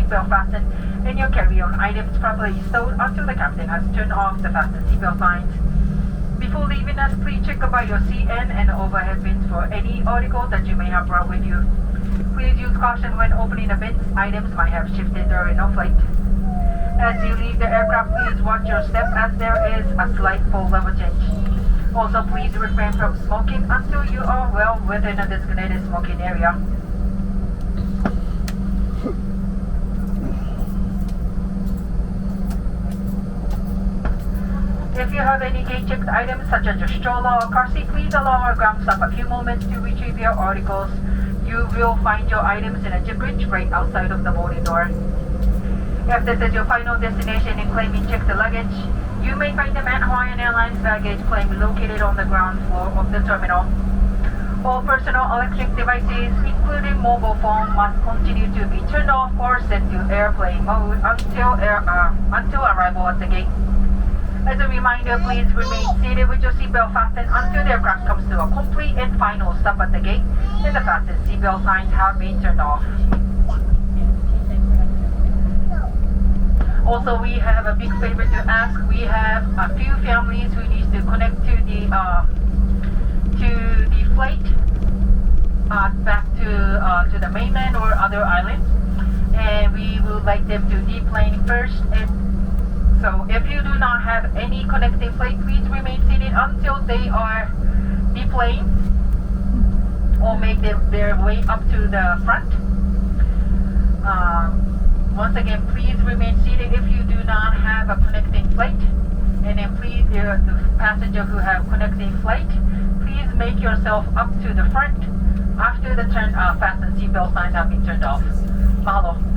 seatbelt fastened and your carry-on items properly stowed until the captain has turned off the fasten seatbelt signs. Before leaving us, please check about your CN and overhead bins for any articles that you may have brought with you. Please use caution when opening the bins. Items might have shifted during no flight. As you leave the aircraft, please watch your step as there is a slight full level change. Also, please refrain from smoking until you are well within a designated smoking area. If you have any gate-checked items such as your stroller or car seat, please allow our ground staff a few moments to retrieve your articles. You will find your items in a zip bridge right outside of the boarding door. If this is your final destination and claiming checked luggage, you may find them at Hawaiian Airlines baggage claim located on the ground floor of the terminal. All personal electric devices, including mobile phone, must continue to be turned off or set to airplane mode until arrival at the gate. As a reminder, please remain seated with your seatbelt fastened until the aircraft comes to a complete and final stop at the gate and the fastened seatbelt signs have been turned off. Also, we have a big favor to ask. We have a few families who need to connect to the flight back to the mainland or other islands, and we would like them to deplane first. And so, if you do not have any connecting flight, please remain seated until they are deplaned or make their way up to the front. Once again, please remain seated if you do not have a connecting flight. And then please, the passenger who have connecting flight, please make yourself up to the front after the fasten seatbelt signs have been turned off. Mahalo.